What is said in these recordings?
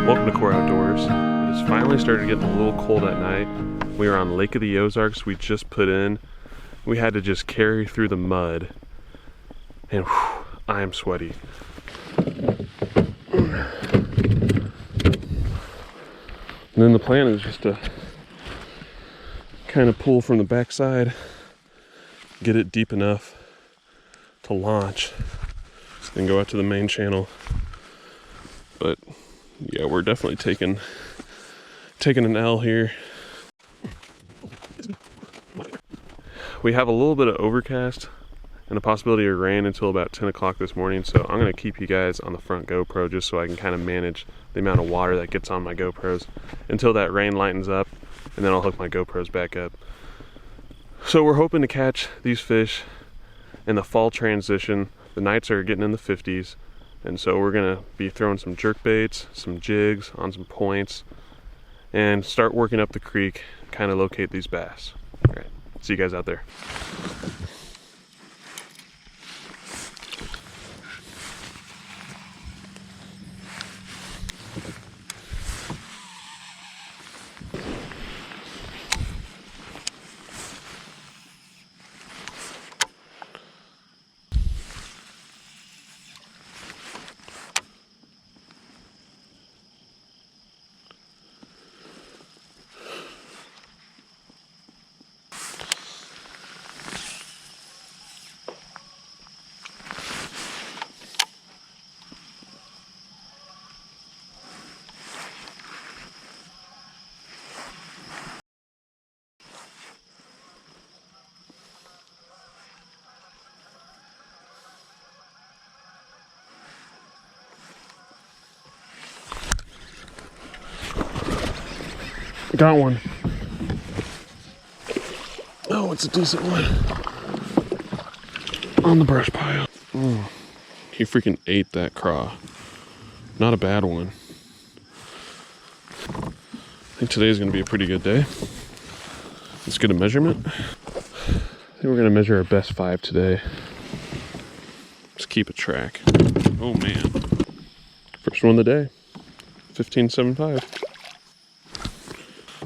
Welcome to Core Outdoors. It has finally started getting a little cold at night. We are on Lake of the Ozarks. We just put in. We had to just carry through the mud. And whew, I am sweaty. And then the plan is just to kind of pull from the backside, get it deep enough to launch, and go out to the main channel. But yeah, we're definitely taking an L here. We have a little bit of overcast and a possibility of rain until about 10 o'clock this morning, so I'm going to keep you guys on the front GoPro just so I can kind of manage the amount of water that gets on my GoPros until that rain lightens up, and then I'll hook my GoPros back up. So we're hoping to catch these fish in the fall transition. The nights are getting in the 50s, and so we're gonna be throwing some jerk baits, some jigs on some points, and start working up the creek, kind of locate these bass. All right, see you guys out there. Got one. Oh, it's a decent one. On the brush pile. Oh, he freaking ate that craw. Not a bad one. I think today's gonna be a pretty good day. Let's get a measurement. I think we're gonna measure our best 5 today. Let's keep a track. Oh man. First one of the day. 15.75.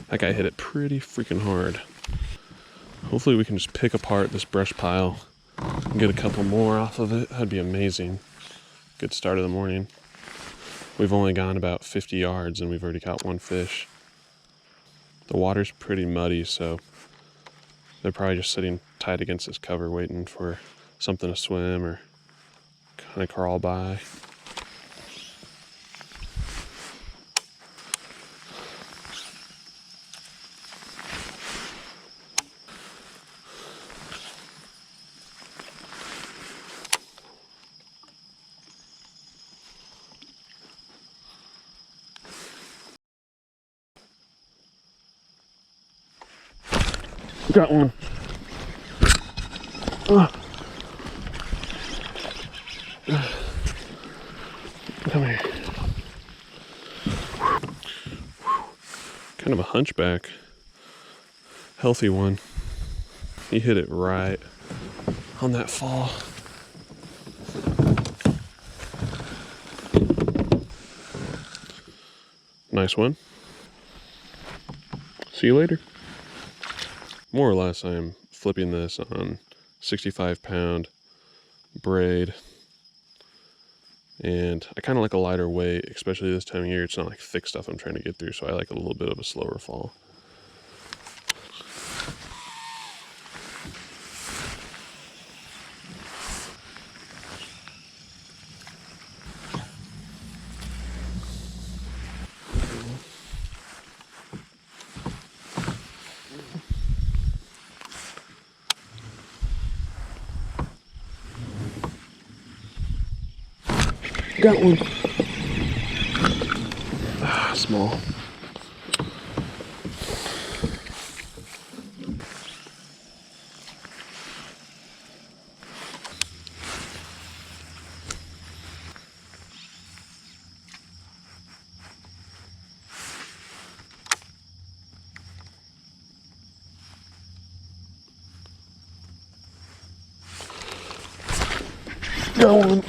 That guy hit it pretty freaking hard. Hopefully we can just pick apart this brush pile and get a couple more off of it. That'd be amazing. Good start of the morning. We've only gone about 50 yards and we've already caught one fish. The water's pretty muddy, so they're probably just sitting tight against this cover waiting for something to swim or kind of crawl by. Got one. Come here. Kind of a hunchback. Healthy one. He hit it right on that fall. Nice one. See you later. More or less, I am flipping this on 65-pound braid, and I kind of like a lighter weight, especially this time of year. It's not like thick stuff I'm trying to get through, so I like a little bit of a slower fall. Got one. Small. Got one.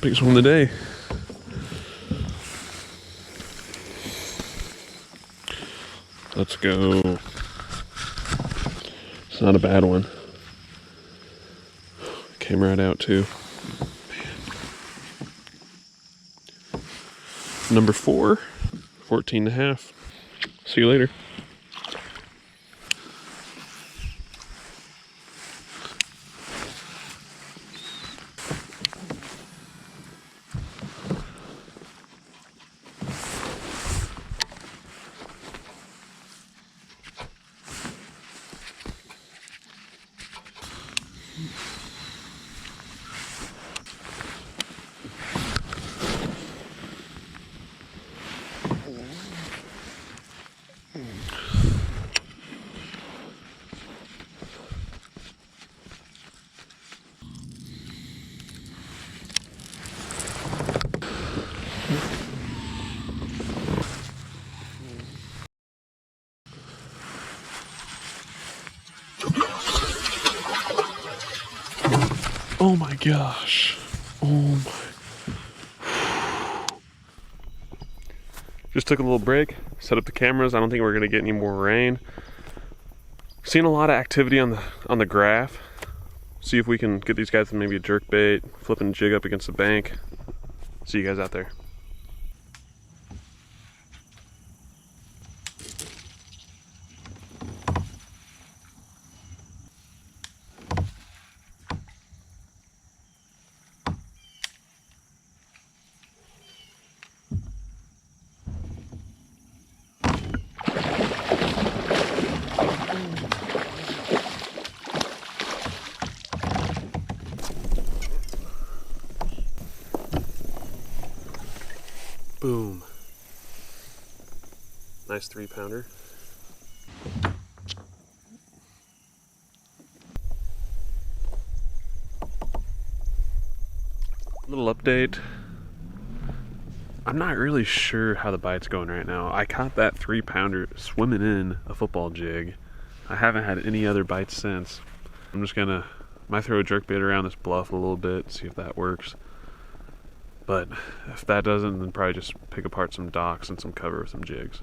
Biggest one of the day. Let's go. It's not a bad one. Came right out too. Number 4, 14.5. See you later. Oh my gosh. Oh my. Just took a little break, set up the cameras. I don't think we're gonna get any more rain. Seen a lot of activity on the graph. See if we can get these guys to maybe a jerk bait, flipping a jig up against the bank. See you guys out there. Boom. Nice 3-pounder. Little update. I'm not really sure how the bite's going right now. I caught that 3-pounder swimming in a football jig. I haven't had any other bites since. I'm just gonna, might throw a jerkbait around this bluff a little bit, see if that works. But if that doesn't, then probably just pick apart some docks and some cover with some jigs.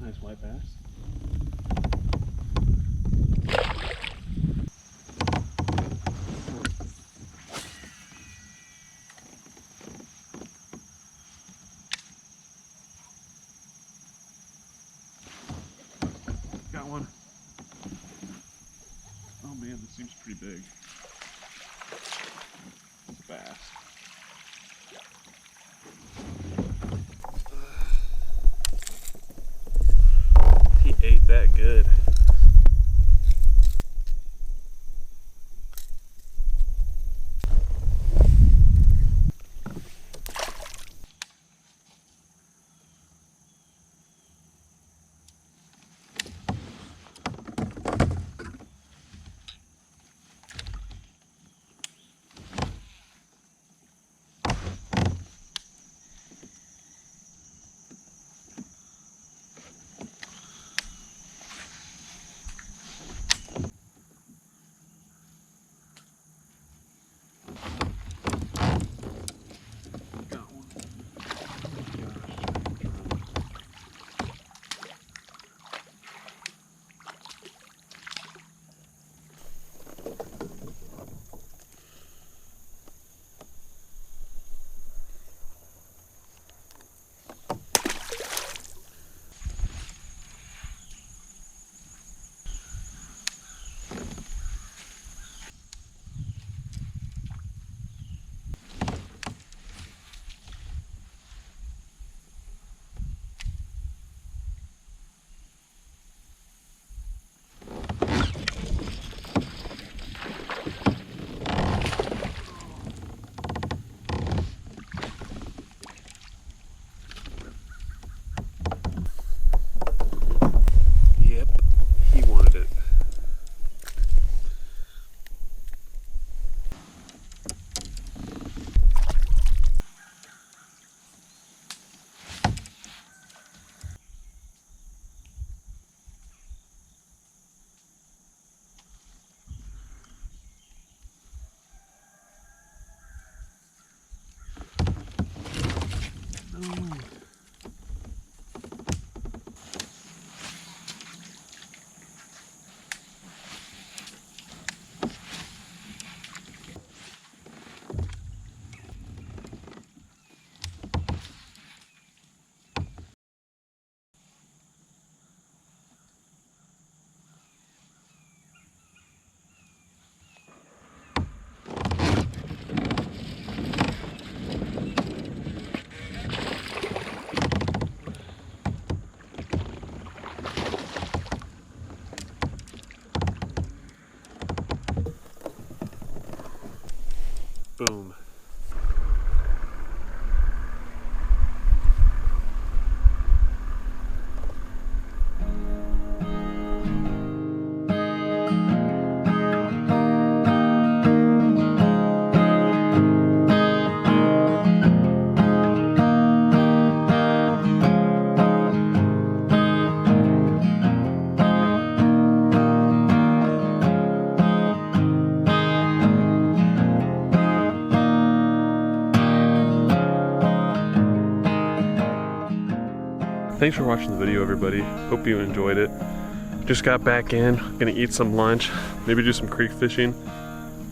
Nice white bass. Got one. Oh man, this seems pretty big. It's a bass. He ate that good. Boom. Thanks for watching the video, everybody. Hope you enjoyed it. Just got back in, gonna eat some lunch, maybe do some creek fishing,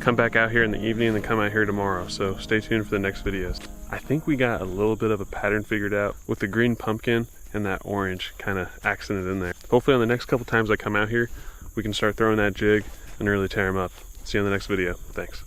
come back out here in the evening, and then come out here tomorrow. So stay tuned for the next videos. I think we got a little bit of a pattern figured out with the green pumpkin and that orange kind of accented in there. Hopefully on the next couple times I come out here, we can start throwing that jig and really tear them up. See you in the next video. Thanks.